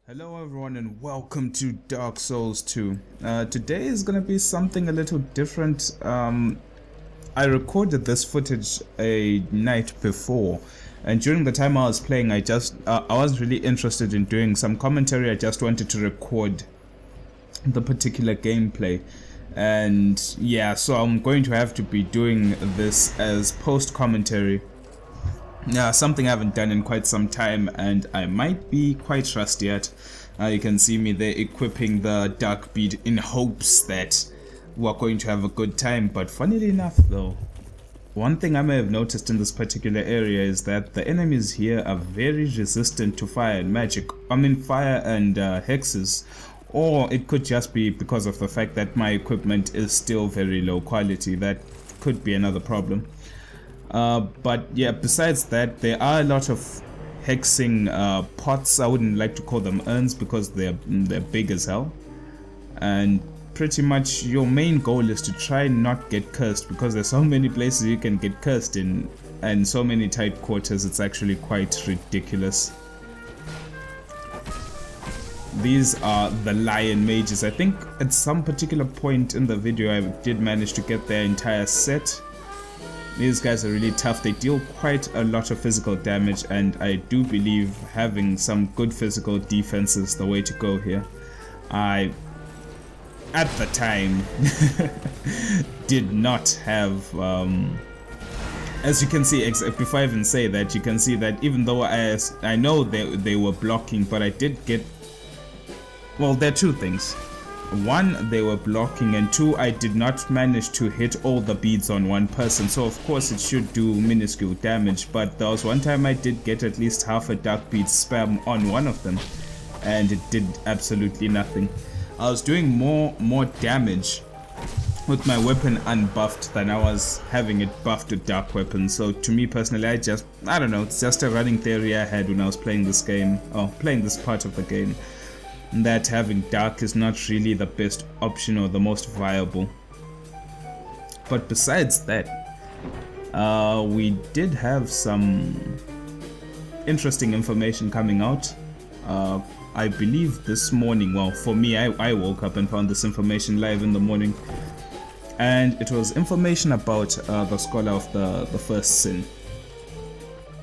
Hello everyone and welcome to Dāku Souru Tsu. Today is gonna be something a little different. I recorded this footage a night before, and during the time I was playing I was really interested in doing some commentary. I just wanted to record the particular gameplay, and yeah, so I'm going to have to be doing this as post commentary. Yeah, something I haven't done in quite some time, and I might be quite rusty at. You can see me there equipping the dark bead in hopes that we're going to have a good time. But funnily enough though, one thing I may have noticed in this particular area is that the enemies here are very resistant to fire and magic. I mean fire and hexes. Or it could just be because of the fact that my equipment is still very low quality. That could be another problem. But yeah, besides that, there are a lot of hexing pots. I wouldn't like to call them urns because they're big as hell, and pretty much your main goal is to try not get cursed, because there's so many places you can get cursed in and so many tight quarters. It's actually quite ridiculous. These are the lion mages. I think at some particular point in the video I did manage to get their entire set. These guys are really tough. They deal quite a lot of physical damage, and I do believe having some good physical defense is the way to go here. I, at the time, did not have, as you can see, before I even say that, you can see that even though I know they were blocking, but I did get, well, there are two things. One, they were blocking, and two, I did not manage to hit all the beads on one person, so of course it should do minuscule damage. But there was one time I did get at least half a dark bead spam on one of them, and it did absolutely nothing. I was doing more damage with my weapon unbuffed than I was having it buffed with dark weapons. So to me personally, I don't know, it's just a running theory I had when I was playing this game, or playing this part of the game, that having dark is not really the best option or the most viable. But besides that, we did have some interesting information coming out. I believe this morning, well, for me, I woke up and found this information live in the morning, and it was information about the scholar of the first sin.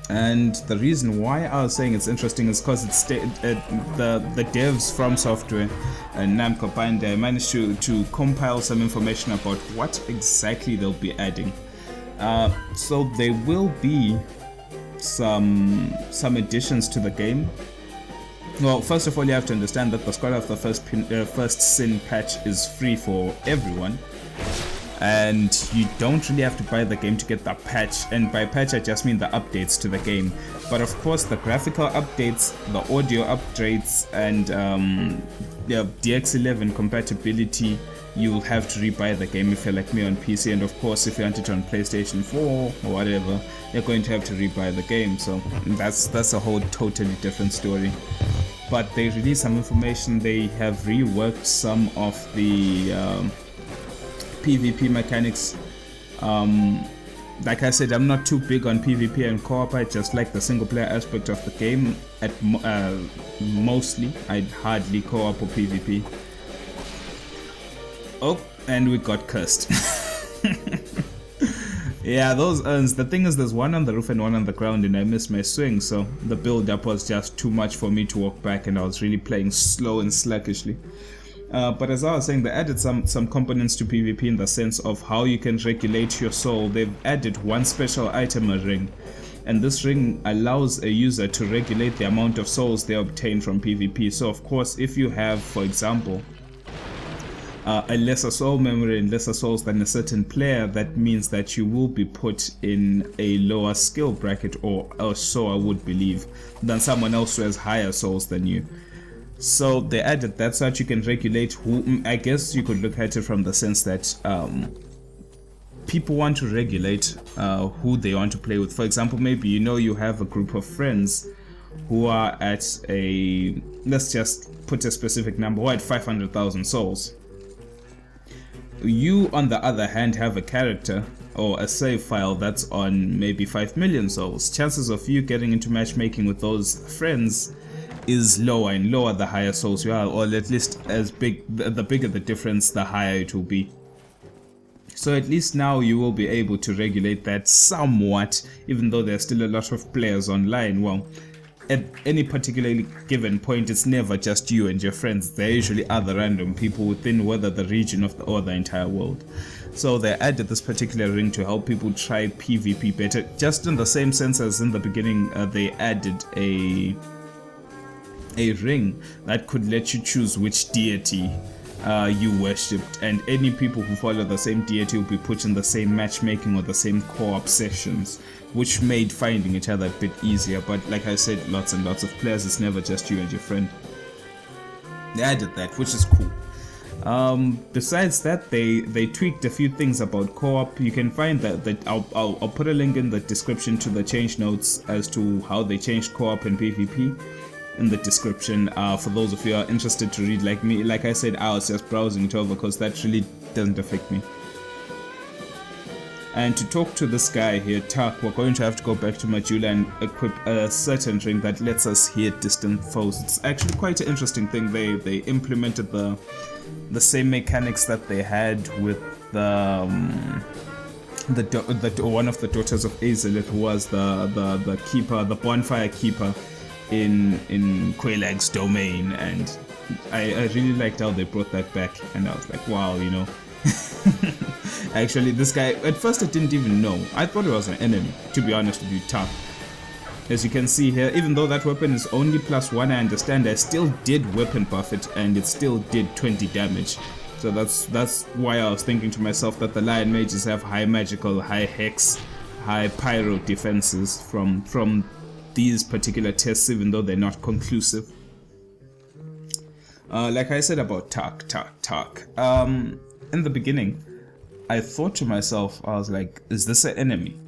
And the reason why I was saying it's interesting is because it's the devs from Software and Namco Bandai managed to compile some information about what exactly they'll be adding. So there will be some additions to the game. Well, first of all, you have to understand that the Scholar of the First Sin patch is free for everyone, and you don't really have to buy the game to get the patch. And by patch I just mean the updates to the game. But of course the graphical updates, the audio upgrades, and the DX11 compatibility, you will have to rebuy the game if you're like me on PC. And of course if you want it on PlayStation 4 or whatever, you're going to have to rebuy the game. So that's a whole totally different story. But they released some information. They have reworked some of the PvP mechanics. Like I said, I'm not too big on PvP and co-op. I just like the single player aspect of the game. Mostly I hardly co-op or PvP. Oh, and we got cursed. Yeah, those urns, the thing is there's one on the roof and one on the ground, and I missed my swing, so the build up was just too much for me to walk back, and I was really playing slow and sluggishly. But as I was saying, they added some components to PvP in the sense of how you can regulate your soul. They've added one special item, a ring, and this ring allows a user to regulate the amount of souls they obtain from PvP. So of course, if you have, for example, a lesser soul memory and lesser souls than a certain player, that means that you will be put in a lower skill bracket, or so I would believe, than someone else who has higher souls than you. So they added that so that you can regulate who, I guess you could look at it from the sense that people want to regulate who they want to play with. For example, maybe you have a group of friends who are at a, let's just put a specific number, who are at 500,000 souls. You, on the other hand, have a character or a save file that's on maybe 5 million souls. Chances of you getting into matchmaking with those friends is lower, and lower the higher souls you are, or at least as big, the bigger the difference, the higher it will be. So at least now you will be able to regulate that somewhat, even though there's still a lot of players online. Well, at any particularly given point, it's never just you and your friends. There are usually other random people within whether the region of or the entire world. So they added this particular ring to help people try PvP better, just in the same sense as in the beginning they added a ring that could let you choose which deity you worshipped, and any people who follow the same deity will be put in the same matchmaking or the same co-op sessions, which made finding each other a bit easier. But like I said, lots and lots of players, it's never just you and your friend. They added that, which is cool. Besides that, they tweaked a few things about co-op. You can find that I'll put a link in the description to the change notes as to how they changed co-op and PvP in the description, for those of you who are interested to read. Like me, like I said, I was just browsing it over because that really doesn't affect me. And to talk to this guy here, Tak, we're going to have to go back to Majula and equip a certain ring that lets us hear distant foes. It's actually quite an interesting thing. They implemented the same mechanics that they had with the one of the daughters of Azelith, who was the keeper, the bonfire keeper in Quailag's domain, and I really liked how they brought that back, and I was like, wow, you know. Actually, this guy, at first I didn't even know. I thought it was an enemy, to be honest with you, tough. As you can see here, even though that weapon is only +1, I understand I still did weapon buff it, and it still did 20 damage. So that's why I was thinking to myself that the Lion Mages have high magical, high hex, high pyro defenses from these particular tests, even though they're not conclusive. Like I said about Tak. In the beginning, I thought to myself, I was like, is this an enemy?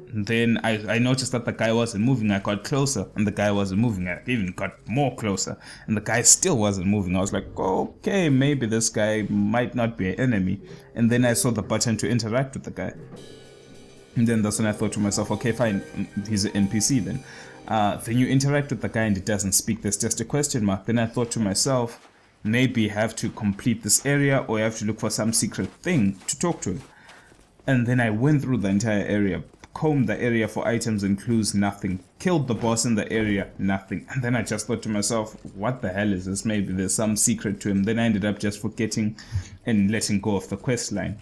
And then I noticed that the guy wasn't moving. I got closer, and the guy wasn't moving. I even got more closer, and the guy still wasn't moving. I was like, okay, maybe this guy might not be an enemy. And then I saw the button to interact with the guy. And then that's when I thought to myself, okay, fine, he's an NPC then. Then you interact with the guy and it doesn't speak, there's just a question mark. Then I thought to myself, maybe you have to complete this area, or you have to look for some secret thing to talk to him. And then I went through the entire area, combed the area for items and clues, nothing. Killed the boss in the area, nothing. And then I just thought to myself, what the hell is this? Maybe there's some secret to him. Then I ended up just forgetting and letting go of the quest line.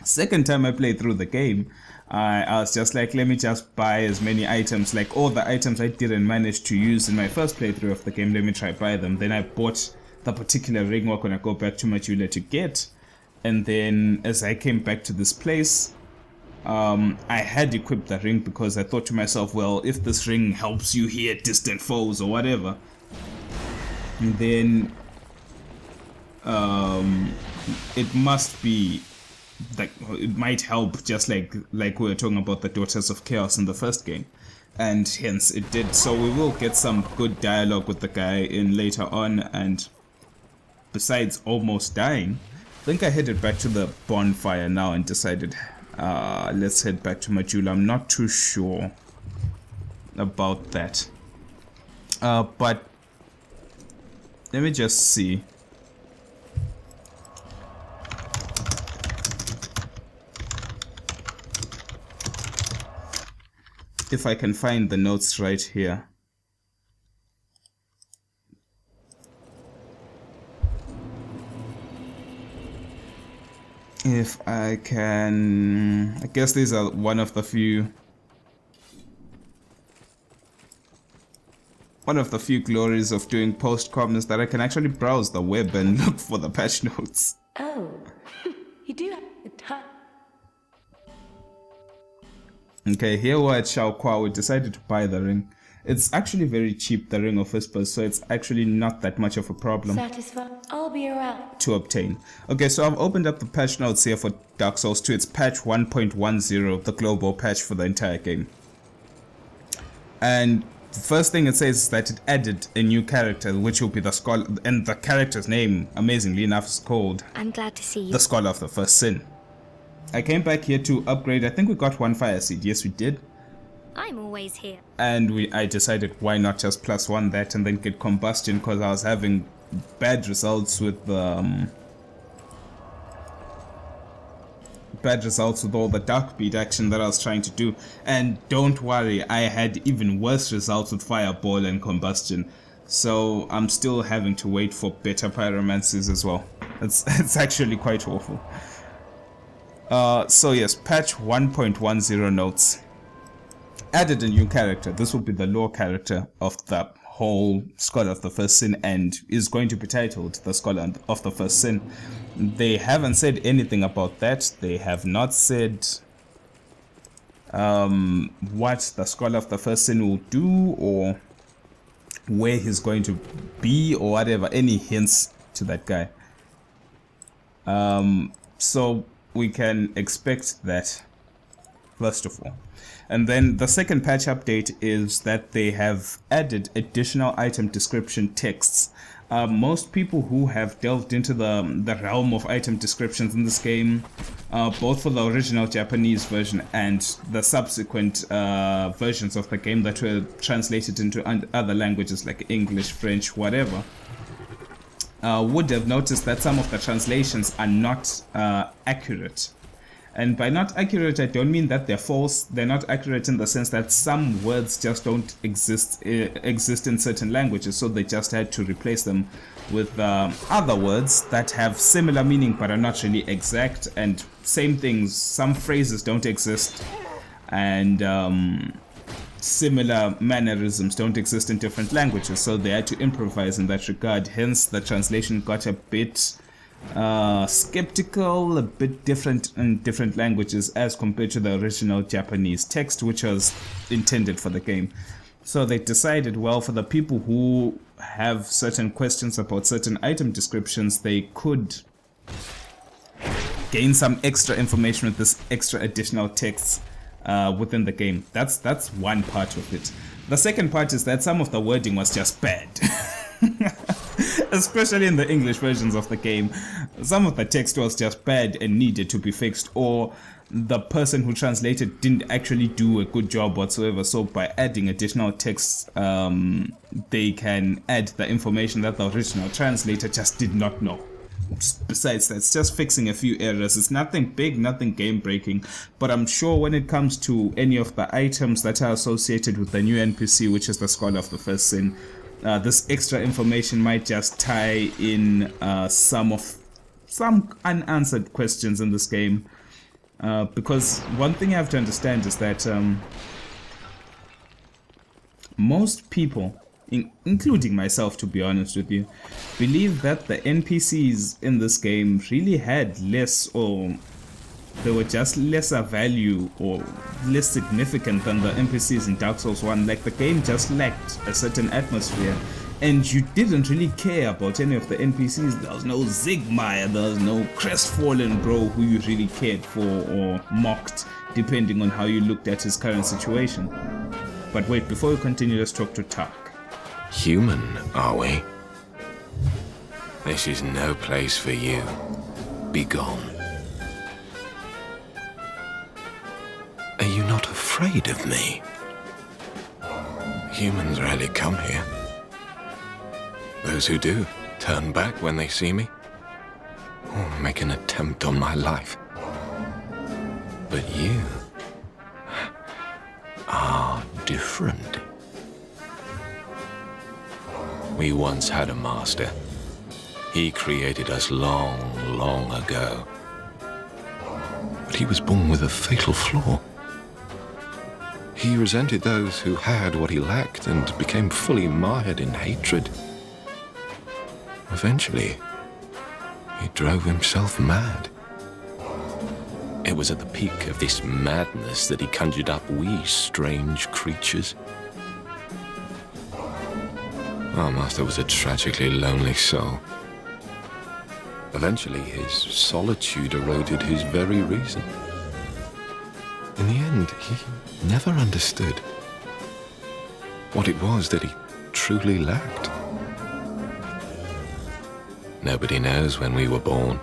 Second time I played through the game, I was just like, let me just buy as many items, like all the items I didn't manage to use in my first playthrough of the game, let me try buy them. Then I bought the particular ring we're gonna go back to Majula to get. And then as I came back to this place, I had equipped the ring because I thought to myself, well, if this ring helps you hear distant foes or whatever, then it must be like, it might help, just like we were talking about the Daughters of Chaos in the first game, and hence it did. So we will get some good dialogue with the guy in later on. And besides almost dying, I think I headed back to the bonfire now and decided let's head back to Majula. I'm not too sure about that, but let me just see. If I can find the notes right here. If I can, I guess these are one of the few glories of doing post-com is that I can actually browse the web and look for the patch notes. Oh, you do have a time. Okay, here we're at Xiaokua. We decided to buy the ring. It's actually very cheap, the Ring of Whispers, so it's actually not that much of a problem. Satisfied? I'll be around. To obtain. Okay, so I've opened up the patch notes here for Dark Souls 2. It's patch 1.10, the global patch for the entire game. And the first thing it says is that it added a new character, which will be the Scholar, and the character's name, amazingly enough, is called... I'm glad to see you. The Scholar of the First Sin. I came back here to upgrade. I think we got one fire seed. Yes, we did. I'm always here. And I decided why not just +1 that and then get combustion, because I was having bad results with all the dark beat action that I was trying to do. And don't worry, I had even worse results with fireball and combustion. So I'm still having to wait for better pyromancies as well. It's actually quite awful. So yes, patch 1.10 notes. Added a new character. This will be the lore character of the whole Scholar of the First Sin and is going to be titled the Scholar of the First Sin. They haven't said anything about that. They have not said what the Scholar of the First Sin will do or where he's going to be or whatever. Any hints to that guy. So we can expect that, first of all. And then the second patch update is that they have added additional item description texts. Most people who have delved into the realm of item descriptions in this game, both for the original Japanese version and the subsequent versions of the game that were translated into other languages like English, French, whatever, would have noticed that some of the translations are not accurate. And by not accurate, I don't mean that they're false. They're not accurate in the sense that some words just don't exist in certain languages, so they just had to replace them with other words that have similar meaning but are not really exact. And same things, some phrases don't exist, and similar mannerisms don't exist in different languages, so they had to improvise in that regard. Hence, the translation got a bit skeptical, a bit different in different languages as compared to the original Japanese text, which was intended for the game. So they decided, well, for the people who have certain questions about certain item descriptions, they could gain some extra information with this extra additional text within the game. That's one part of it. The second part is that some of the wording was just bad. Especially in the English versions of the game, some of the text was just bad and needed to be fixed, or the person who translated didn't actually do a good job whatsoever. So by adding additional text, they can add the information that the original translator just did not know. Besides that, it's just fixing a few errors. It's nothing big, nothing game breaking, but I'm sure when it comes to any of the items that are associated with the new NPC, which is the Scholar of the First Sin, this extra information might just tie in some unanswered questions in this game. Because one thing you have to understand is that most people, including myself to be honest with you, believe that the NPCs in this game really had less, or they were just lesser value or less significant than the NPCs in Dark Souls 1. Like, the game just lacked a certain atmosphere, and you didn't really care about any of the NPCs. There was no Zigmire, there was no Crestfallen bro who you really cared for or mocked, depending on how you looked at his current situation. But wait, before we continue, let's talk to Tak. Human, are we? This is no place for you. Be gone. Are you not afraid of me? Humans rarely come here. Those who do turn back when they see me, or make an attempt on my life. But you are different. We once had a master. He created us long, long ago. But he was born with a fatal flaw. He resented those who had what he lacked and became fully mired in hatred. Eventually, he drove himself mad. It was at the peak of this madness that he conjured up we strange creatures. Our master was a tragically lonely soul. Eventually, his solitude eroded his very reason. In the end, he never understood what it was that he truly lacked. Nobody knows when we were born,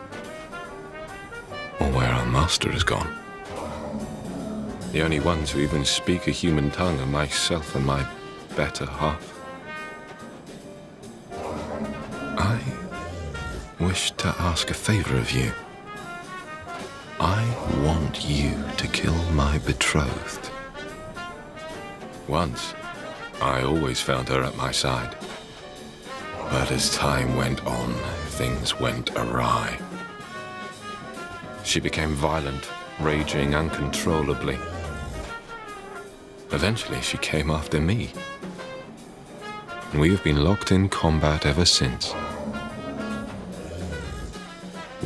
or where our master has gone. The only ones who even speak a human tongue are myself and my better half. I wish to ask a favor of you. I want you to kill my betrothed. Once, I always found her at my side. But as time went on, things went awry. She became violent, raging uncontrollably. Eventually, she came after me. And we have been locked in combat ever since.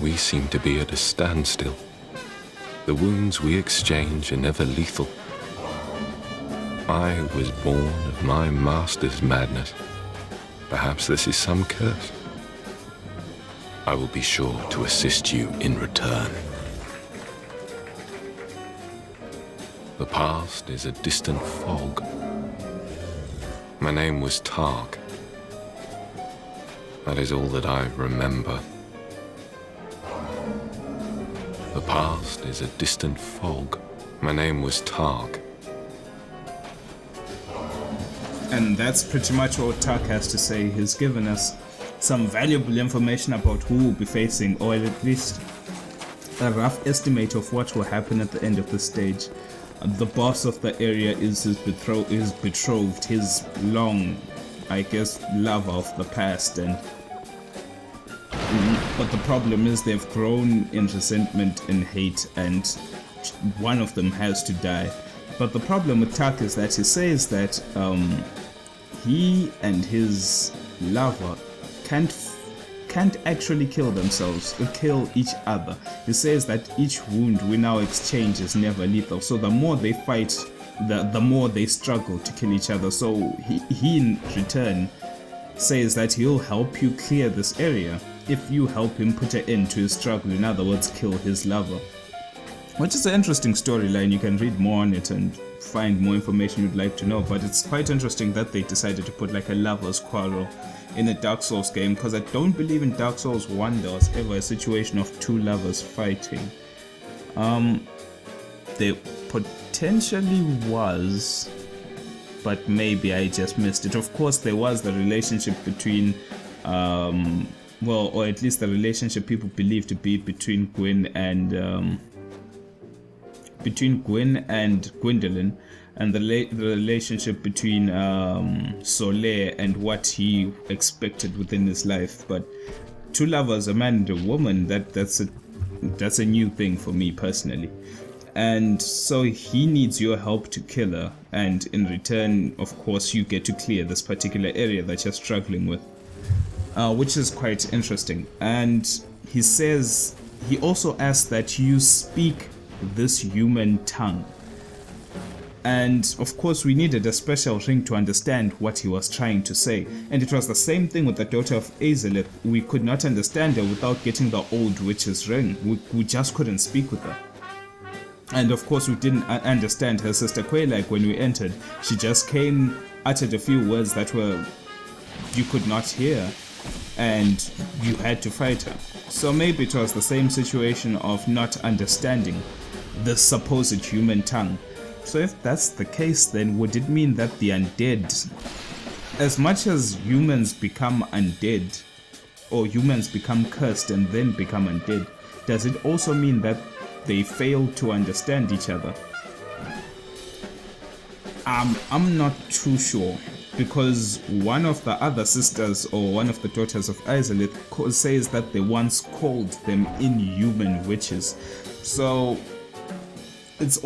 We seem to be at a standstill. The wounds we exchange are never lethal. I was born of my master's madness. Perhaps this is some curse. I will be sure to assist you in return. The past is a distant fog. My name was Targ. That is all that I remember. The past is a distant fog. My name was Targ. And that's pretty much what Targ has to say. He's given us some valuable information about who will be facing, or at least a rough estimate of what will happen at the end of the stage. The boss of the area is his betrothed, his long, I guess, lover of the past, but the problem is they've grown in resentment and hate, and one of them has to die. But the problem with Targ is that he says that he and his lover can't actually kill themselves or kill each other. He says that each wound we now exchange is never lethal, so the more they fight, the more they struggle to kill each other. So he in return says that he'll help you clear this area if you help him put an end to his struggle, in other words, kill his lover. Which is an interesting storyline. You can read more on it and find more information you'd like to know, but it's quite interesting that they decided to put like a lover's quarrel in a Dark Souls game, because I don't believe in Dark Souls 1 there was ever a situation of two lovers fighting. There potentially was, but maybe I just missed it. Of course there was the relationship between well, or at least the relationship people believe to be between Gwyn and Gwendolyn, and the relationship between Soler and what he expected within his life. But two lovers, a man and a woman, that's a new thing for me personally. And so he needs your help to kill her, and in return, of course, you get to clear this particular area that you're struggling with, which is quite interesting. And he says, he also asks that you speak this human tongue. And of course we needed a special ring to understand what he was trying to say, and it was the same thing with the daughter of Azalith. We could not understand her without getting the old witch's ring. We just couldn't speak with her. And of course we didn't understand her sister Quelaag when we entered. She just came, uttered a few words that you could not hear, and you had to fight her. So maybe it was the same situation of not understanding the supposed human tongue. So if that's the case, then would it mean that the undead, as much as humans become undead, or humans become cursed and then become undead, does it also mean that they fail to understand each other? I'm not too sure, because one of the other sisters, or one of the daughters of Azalith, says that they once called them inhuman witches. So it's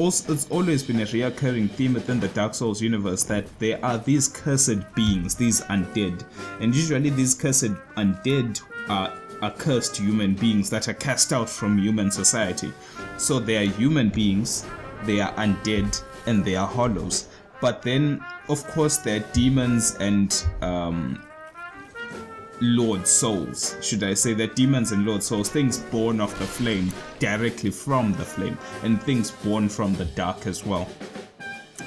always been a recurring theme within the Dark Souls universe that there are these cursed beings, these undead, and usually these cursed undead are cursed human beings that are cast out from human society. So they are human beings, they are undead, and they are hollows. But then, of course, there are demons and Lord Souls, should I say, that demons and Lord Souls, things born of the flame, directly from the flame, and things born from the dark as well.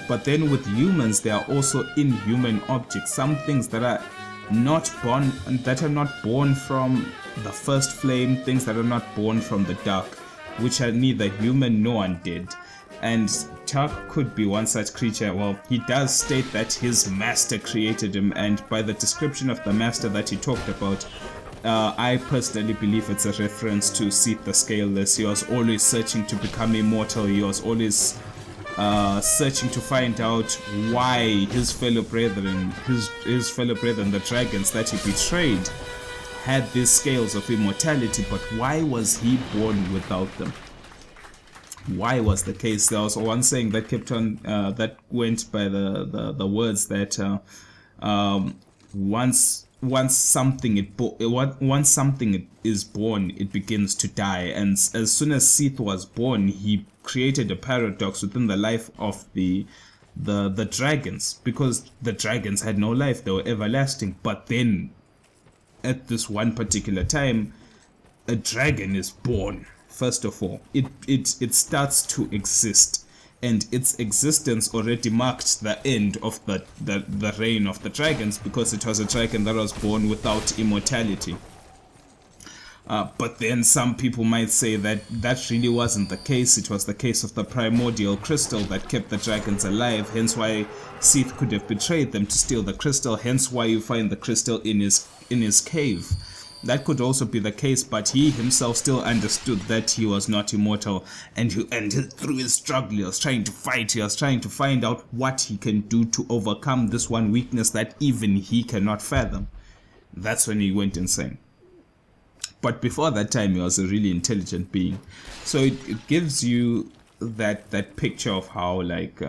But then with humans, there are also inhuman objects, some things that are not born from the first flame, things that are not born from the dark, which are neither human nor undead. And Dāku could be one such creature. Well, he does state that his master created him, and by the description of the master that he talked about, I personally believe it's a reference to Sith the Scaleless. He was always searching to become immortal. He was always searching to find out why his fellow brethren, the dragons that he betrayed, had these scales of immortality, but why was he born without them? Why was the case? There was one saying that kept on that went by the words that once something is born, it begins to die. And as soon as Sith was born, he created a paradox within the life of the dragons, because the dragons had no life, they were everlasting. But then at this one particular time, a dragon is born. First of all, it starts to exist, and its existence already marked the end of the reign of the dragons, because it was a dragon that was born without immortality. But then some people might say that that really wasn't the case. It was the case of the primordial crystal that kept the dragons alive, hence why Sith could have betrayed them to steal the crystal, hence why you find the crystal in his cave. That could also be the case, but he himself still understood that he was not immortal, and through his struggle he was trying to fight, he was trying to find out what he can do to overcome this one weakness that even he cannot fathom. That's when he went insane. But before that time, he was a really intelligent being. So it gives you that picture of how, like,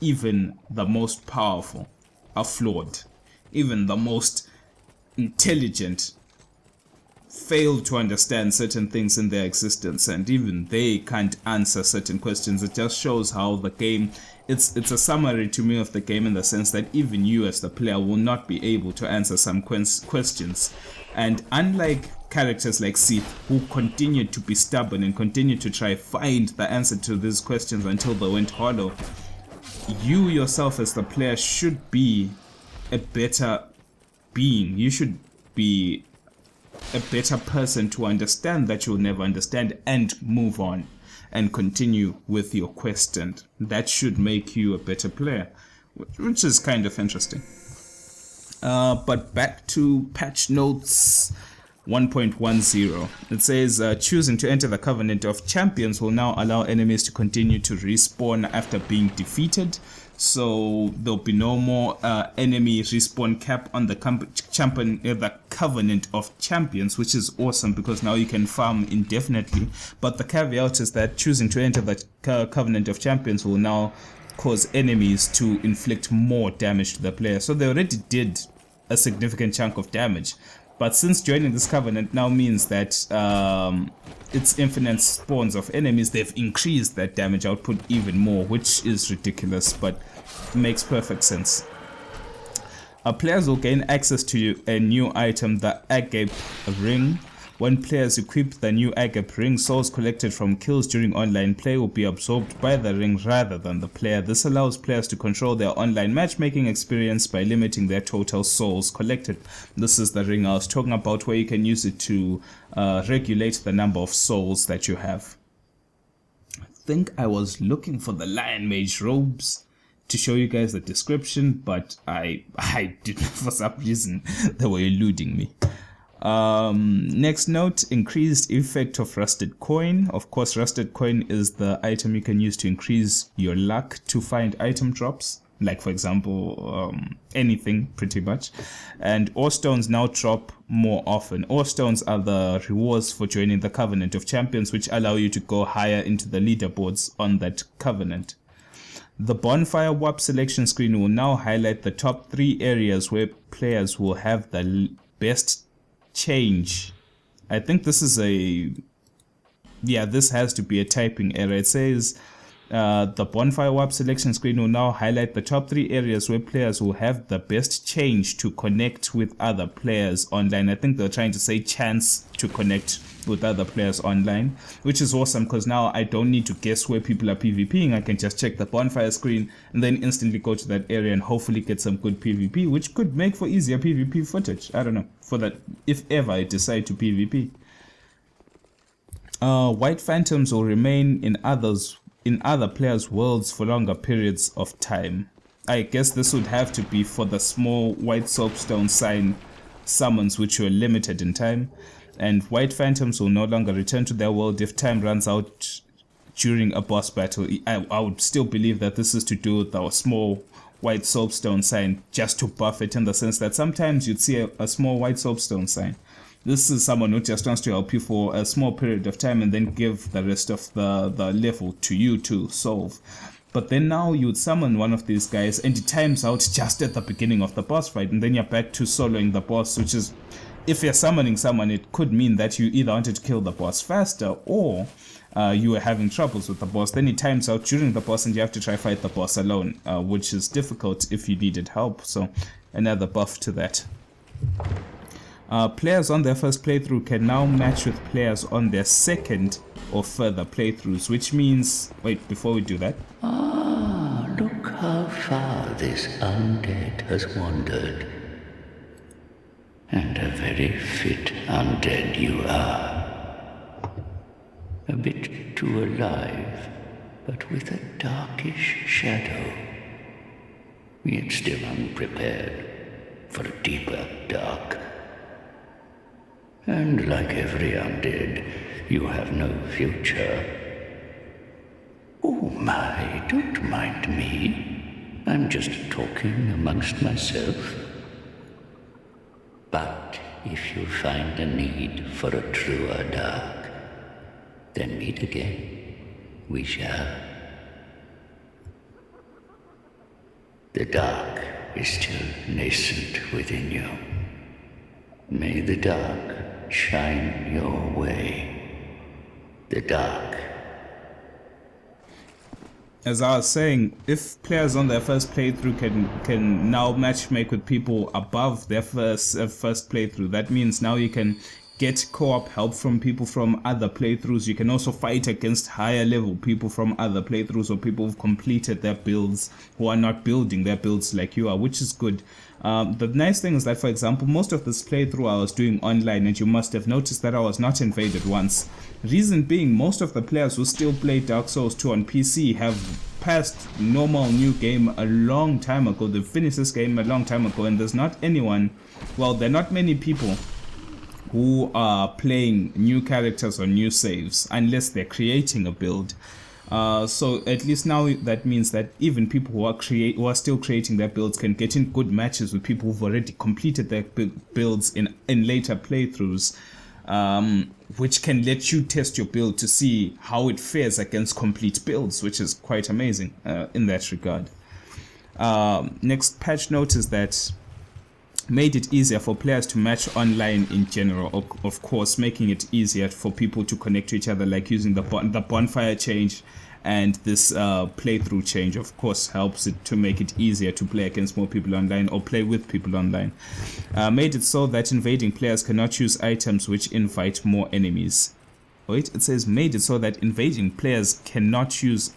even the most powerful are flawed. Even the most intelligent fail to understand certain things in their existence, and even they can't answer certain questions. It just shows how the game, it's a summary to me of the game, in the sense that even you as the player will not be able to answer some questions. And unlike characters like Sith, who continued to be stubborn and continued to try find the answer to these questions until they went hollow, you yourself as the player should be a better being. You should be a better person to understand that you'll never understand, and move on and continue with your quest, and that should make you a better player, which is kind of interesting. But back to patch notes 1.10. It says choosing to enter the Covenant of Champions will now allow enemies to continue to respawn after being defeated. So there'll be no more enemy respawn cap on the Covenant of Champions, which is awesome, because now you can farm indefinitely. But the caveat is that choosing to enter the Covenant of Champions will now cause enemies to inflict more damage to the player. So they already did a significant chunk of damage, but since joining this covenant now means that its infinite spawns of enemies, they've increased that damage output even more, which is ridiculous, but makes perfect sense. Players will gain access to a new item, the Agape Ring. When players equip the new Agape Ring, souls collected from kills during online play will be absorbed by the ring rather than the player. This allows players to control their online matchmaking experience by limiting their total souls collected. This is the ring I was talking about, where you can use it to regulate the number of souls that you have. I think I was looking for the Lion Mage robes to show you guys the description, but I didn't, for some reason they were eluding me. Next note, increased effect of rusted coin. Of course, rusted coin is the item you can use to increase your luck to find item drops, like for example anything pretty much. And ore stones now drop more often. Ore stones are the rewards for joining the Covenant of Champions, which allow you to go higher into the leaderboards on that covenant. The bonfire warp selection screen will now highlight the top 3 areas where players will have the best change. I think this is this has to be a typing error. It says the bonfire warp selection screen will now highlight the top 3 areas where players will have the best change to connect with other players online. I think they're trying to say chance to connect with other players online, which is awesome, because now I don't need to guess where people are PvPing. I can just check the bonfire screen and then instantly go to that area and hopefully get some good PvP, which could make for easier PvP footage. I don't know, for that, if ever I decide to PvP. White phantoms will remain in others in other players' worlds for longer periods of time. I guess this would have to be for the small white soapstone sign summons which were limited in time, and white phantoms will no longer return to their world if time runs out during a boss battle. I would still believe that this is to do with our small white soapstone sign, just to buff it, in the sense that sometimes you'd see a small white soapstone sign. This is someone who just wants to help you for a small period of time and then give the rest of the level to you to solve. But then now you'd summon one of these guys and it times out just at the beginning of the boss fight, and then you're back to soloing the boss, which is, if you're summoning someone, it could mean that you either wanted to kill the boss faster or you were having troubles with the boss. Then it times out during the boss and you have to try fight the boss alone, which is difficult if you needed help. So another buff to that. Players on their first playthrough can now match with players on their second or further playthroughs, which means, wait, before we do that. Ah, look how far this undead has wandered. And a very fit undead you are. A bit too alive, but with a darkish shadow. Yet still unprepared for a deeper dark. And like every undead, you have no future. Oh my, don't mind me. I'm just talking amongst myself. But if you find a need for a truer dark, then meet again. We shall. The dark is still nascent within you. May the dark shine your way. The dark. As I was saying, if players on their first playthrough can now matchmake with people above their first playthrough, that means now you can get co-op help from people from other playthroughs. You can also fight against higher level people from other playthroughs, or people who've completed their builds, who are not building their builds like you are, which is good. The nice thing is that, for example, most of this playthrough I was doing online, and you must have noticed that I was not invaded once. Reason being, most of the players who still play Dark Souls 2 on PC have passed normal new game a long time ago. They finished this game a long time ago, and there's not anyone, well, there are not many people who are playing new characters or new saves unless they're creating a build. So at least now that means that even people who are still creating their builds can get in good matches with people who've already completed their builds in later playthroughs, which can let you test your build to see how it fares against complete builds, which is quite amazing in that regard. Next patch note is that made it easier for players to match online in general, of course, making it easier for people to connect to each other, like using the bonfire change, and this playthrough change, of course, helps it to make it easier to play against more people online or play with people online. Made it so that invading players cannot use items which invite more enemies. Wait, it says made it so that invading players cannot use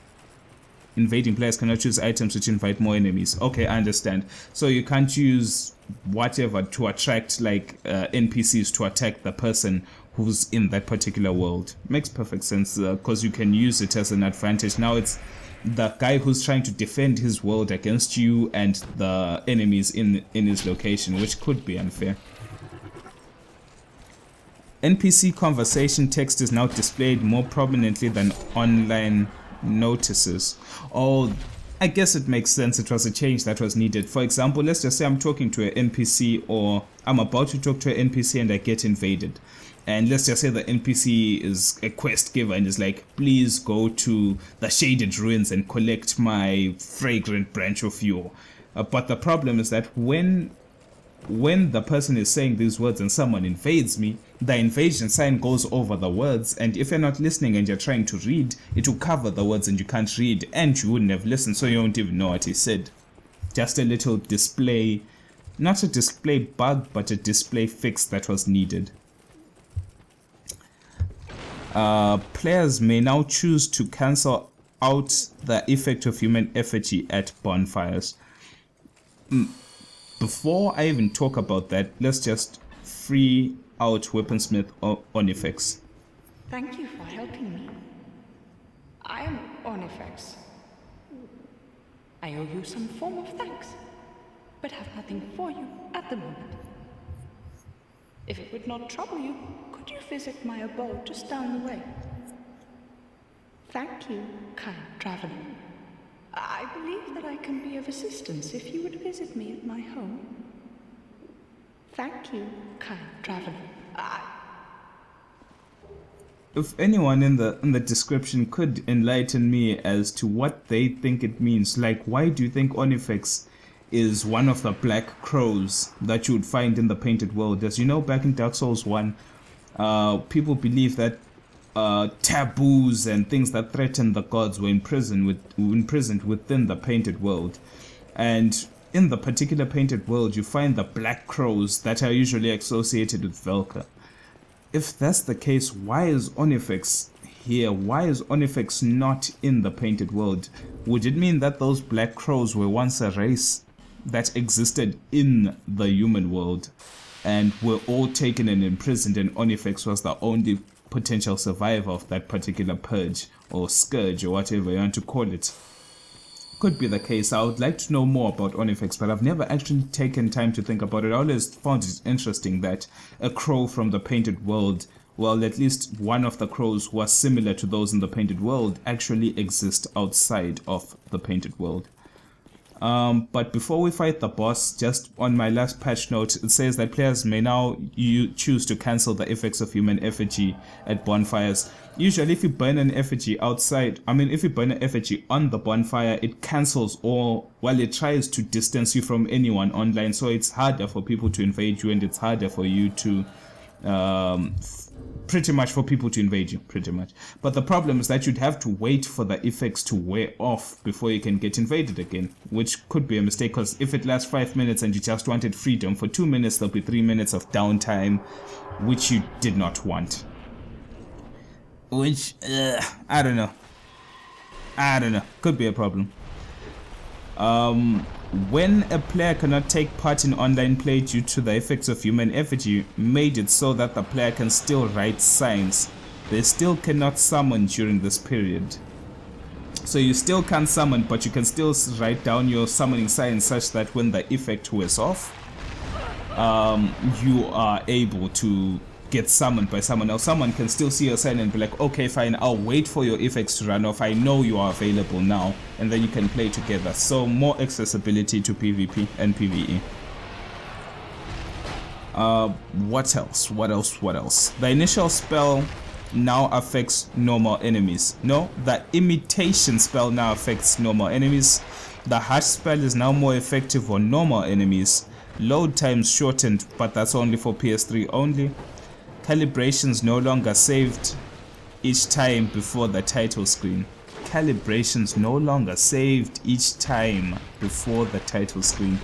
items which invite more enemies. Okay, I understand. So you can't use whatever to attract, like NPCs to attack the person who's in that particular world. Makes perfect sense, because you can use it as an advantage. Now it's the guy who's trying to defend his world against you and the enemies in his location, which could be unfair. NPC conversation text is now displayed more prominently than online notices. Oh, I guess it makes sense. It was a change that was needed. For example, let's just say I'm talking to an NPC, or I'm about to talk to an NPC and I get invaded. And let's just say the NPC is a quest giver and is like, please go to the Shaded Ruins and collect my fragrant branch of yore. But the problem is that when the person is saying these words and someone invades me, the invasion sign goes over the words, and if you're not listening and you're trying to read, it will cover the words and you can't read, and you wouldn't have listened, so you won't even know what he said. Just a little display, not a display bug, but a display fix that was needed. Players may now choose to cancel out the effect of human effigy at bonfires. Before I even talk about that, let's just free out Weaponsmith on effects. Thank you for helping me. I am Onyx. I owe you some form of thanks, but have nothing for you at the moment. If it would not trouble you, could you visit my abode just down the way? Thank you, kind traveler. I believe that I can be of assistance if you would visit me at my home. Thank you, kind traveler. If anyone in the description could enlighten me as to what they think it means, like why do you think Onyx is one of the black crows that you would find in the painted world? As you know, back in Dark Souls 1, people believe that taboos and things that threaten the gods were imprisoned within the painted world. And in the particular painted world, you find the black crows that are usually associated with Velka. If that's the case, why is Onyx here? Why is Onyx not in the painted world? Would it mean that those black crows were once a race that existed in the human world and were all taken and imprisoned, and Onyx was the only potential survivor of that particular purge or scourge or whatever you want to call it? Could be the case. I would like to know more about Onyx, but I've never actually taken time to think about it. I always found it interesting that a crow from the painted world, well, at least one of the crows who are similar to those in the painted world, actually exist outside of the painted world. But before we fight the boss, just on my last patch note, it says that players may now choose to cancel the effects of human effigy at bonfires. Usually if you burn an effigy outside, if you burn an effigy on the bonfire, it cancels all, well, it tries to distance you from anyone online, so it's harder for people to invade you, and it's harder for you to pretty much for people to invade you, pretty much. But the problem is that you'd have to wait for the effects to wear off before you can get invaded again, which could be a mistake, because if it lasts 5 minutes and you just wanted freedom, for 2 minutes there'll be 3 minutes of downtime, which you did not want. Which, I don't know, could be a problem. When a player cannot take part in online play due to the effects of human effigy, made it so that the player can still write signs. They still cannot summon during this period. So you still can't summon, but you can still write down your summoning signs such that when the effect wears off, you are able to get summoned by someone else. Someone can still see your sign and be like, okay, fine, I'll wait for your effects to run off. I know you are available now, and then you can play together. So more accessibility to PvP and PvE. What else? The initial spell now affects normal enemies. No, the imitation spell now affects normal enemies. The hash spell is now more effective on normal enemies. Load times shortened, but that's only for PS3 only. Calibrations no longer saved each time before the title screen. Calibrations no longer saved each time before the title screen.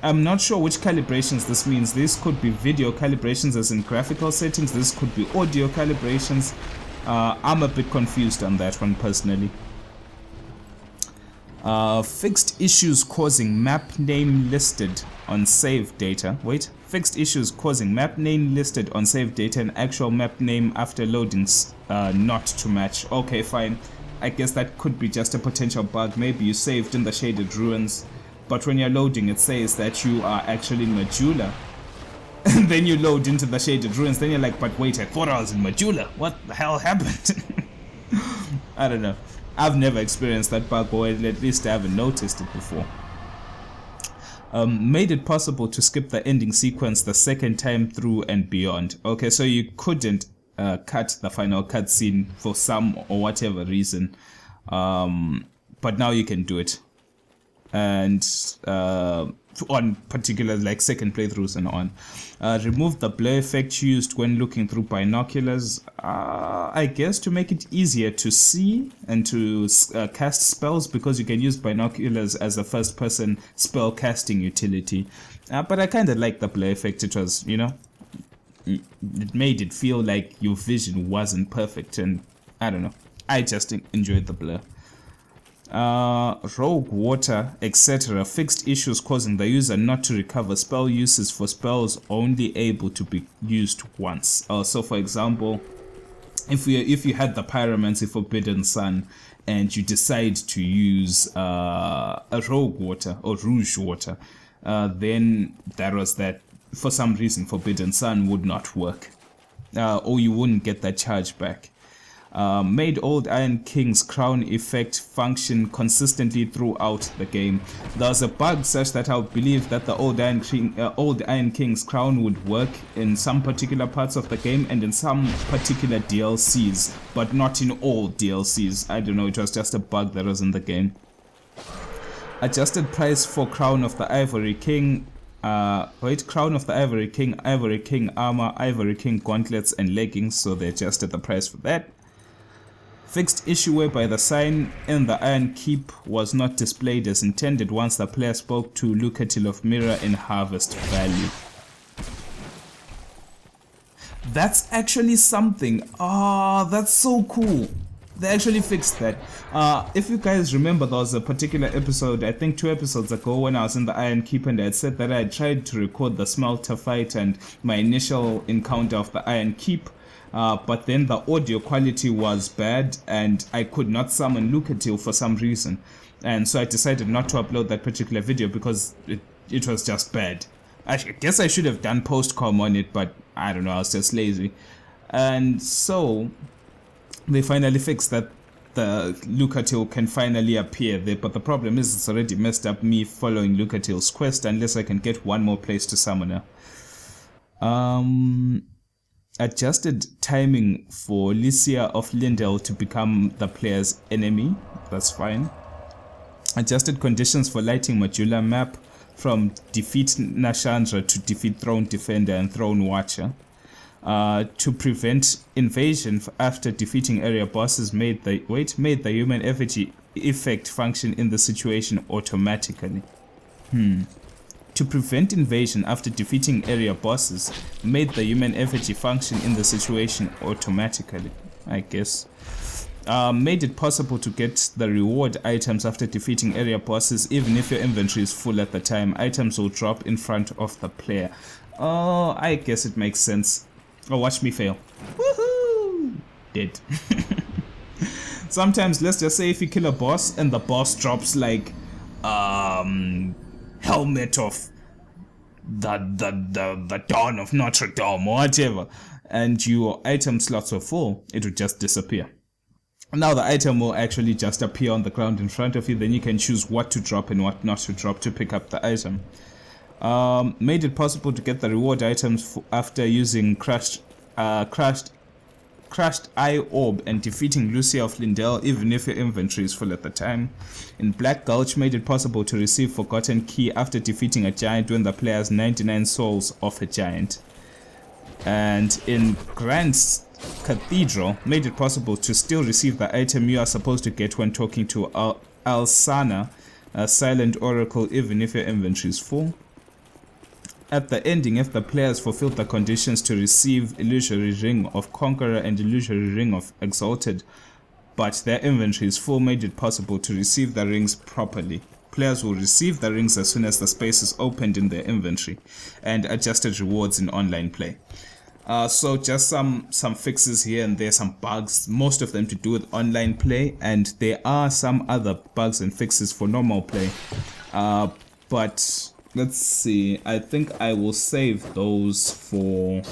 I'm not sure which calibrations this means. This could be video calibrations as in graphical settings. This could be audio calibrations. I'm a bit confused on that one personally. Fixed issues causing map name listed on save data. Fixed issues causing map name listed on save data and actual map name after loadings not to match. Okay, fine. I guess that could be just a potential bug. Maybe you saved in the Shaded Ruins, but when you're loading it says that you are actually in Majula. And then you load into the Shaded Ruins, then you're like, but wait, I thought I was in Majula. What the hell happened? I don't know. I've never experienced that bug, or at least I haven't noticed it before. Made it possible to skip the ending sequence the second time through and beyond. Okay, so you couldn't cut the final cutscene for some or whatever reason, but now you can do it. And on particular like second playthroughs and on. Remove the blur effect used when looking through binoculars, I guess to make it easier to see and to cast spells, because you can use binoculars as a first person spell casting utility. But I kind of like the blur effect. It was, you know, it made it feel like your vision wasn't perfect, and I don't know, I just enjoyed the blur. Rogue water, etc. Fixed issues causing the user not to recover spell uses for spells only able to be used once. So for example, if you had the Pyromancy Forbidden Sun and you decide to use a rogue water or rouge water, then that was that for some reason Forbidden Sun would not work, or you wouldn't get that charge back. Made Old Iron King's crown effect function consistently throughout the game. There was a bug such that I believe that the Old Iron King's crown would work in some particular parts of the game and in some particular DLCs, but not in all DLCs. I don't know, it was just a bug that was in the game. Adjusted price for Crown of the Ivory King. Crown of the Ivory King armor, Ivory King gauntlets and leggings, so they adjusted the price for that. Fixed issue whereby the sign in the Iron Keep was not displayed as intended once the player spoke to Lucatiel of Mirror in Harvest Valley. That's actually something. That's so cool. They actually fixed that. If you guys remember, there was a particular episode, I think 2 episodes ago, when I was in the Iron Keep and I had said that I had tried to record the smelter fight and my initial encounter of the Iron Keep. But then the audio quality was bad and I could not summon Lucatiel for some reason. And so I decided not to upload that particular video because it was just bad. I guess I should have done post-com on it, but I don't know, I was just lazy. And so they finally fixed that the Lucatiel can finally appear there. But the problem is it's already messed up me following Lucatiel's quest unless I can get one more place to summon her. Adjusted timing for Lycia of Lindell to become the player's enemy. That's fine. Adjusted conditions for lighting modular map from defeat Nashandra to defeat Throne Defender and Throne Watcher. To prevent invasion after defeating area bosses, made the human effigy effect function in the situation automatically. To prevent invasion after defeating area bosses, made the human effigy function in the situation automatically, I guess. Made it possible to get the reward items after defeating area bosses even if your inventory is full at the time. Items will drop in front of the player. Oh, I guess it makes sense. Oh, watch me fail. Woohoo! Dead. Sometimes, let's just say if you kill a boss and the boss drops like helmet of the Dawn of Notre Dame or whatever, and your item slots are full, it will just disappear. Now the item will actually just appear on the ground in front of you, then you can choose what to drop and what not to drop to pick up the item. Made it possible to get the reward items after using crushed Eye Orb and defeating Lucia of Lindell even if your inventory is full at the time. In Black Gulch, made it possible to receive Forgotten Key after defeating a giant when the player has 99 souls of a giant. And in Grand Cathedral, made it possible to still receive the item you are supposed to get when talking to Alsana, a silent oracle, even if your inventory is full. At the ending, if the players fulfilled the conditions to receive Illusory Ring of Conqueror and Illusory Ring of Exalted, but their inventory is full, made it possible to receive the rings properly. Players will receive the rings as soon as the space is opened in their inventory, and adjusted rewards in online play. So just some fixes here and there, some bugs, most of them to do with online play, and there are some other bugs and fixes for normal play. But let's see, I think I will save those for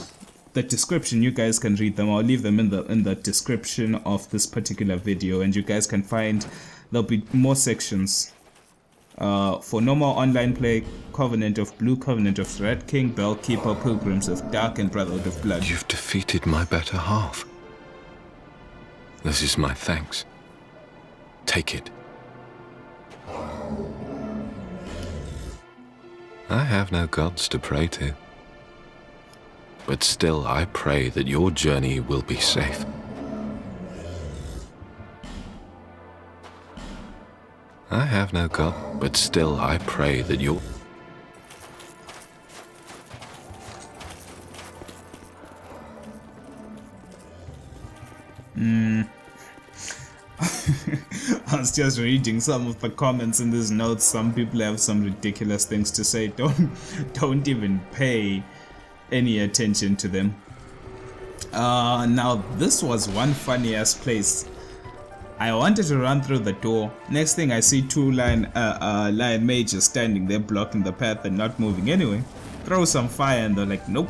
the description. You guys can read them. I'll leave them in the description of this particular video, and you guys can find there'll be more sections for normal online play: Covenant of Blue, Covenant of Red King, Bellkeeper, Pilgrims of Dark, and Brotherhood of Blood. You've defeated my better half. This is my thanks. Take it. I have no gods to pray to, but still I pray that your journey will be safe. I have no god, but still I pray that your... I was just reading some of the comments in these notes. Some people have some ridiculous things to say. Don't even pay any attention to them. Now this was one funny ass place. I wanted to run through the door. Next thing I see 2 lion mages standing there blocking the path and not moving anyway. Throw some fire and they're like, nope.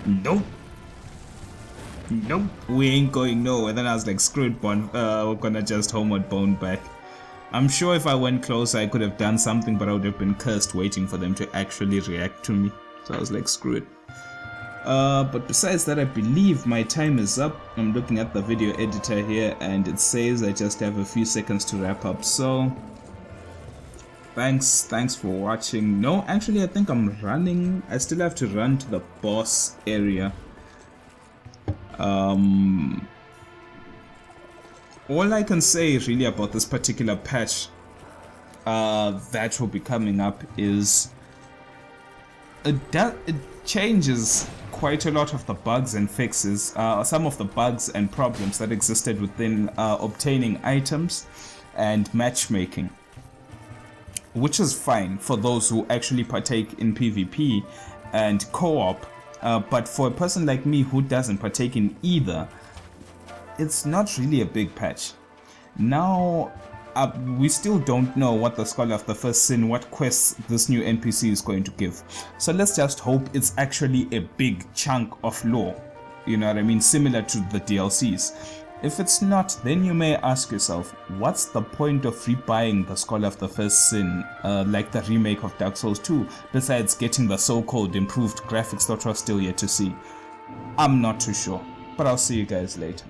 Nope. Nope. We ain't going nowhere. Then I was like, screw it, we're gonna just homeward bone back. I'm sure if I went closer I could have done something, but I would have been cursed waiting for them to actually react to me. So I was like, screw it. But besides that, I believe my time is up. I'm looking at the video editor here and it says I just have a few seconds to wrap up. So thanks for watching. No, actually I think I'm running. I still have to run to the boss area. All I can say really about this particular patch that will be coming up is it changes quite a lot of the bugs and fixes, some of the bugs and problems that existed within obtaining items and matchmaking, which is fine for those who actually partake in PvP and co-op, but for a person like me who doesn't partake in either, it's not really a big patch. Now, we still don't know what the Scholar of the First Sin, what quests this new NPC is going to give. So let's just hope it's actually a big chunk of lore, you know what I mean, similar to the DLCs. If it's not, then you may ask yourself, what's the point of rebuying the Scholar of the First Sin, like the remake of Dāku Souru Tsu, besides getting the so-called improved graphics that we're still yet to see? I'm not too sure, but I'll see you guys later.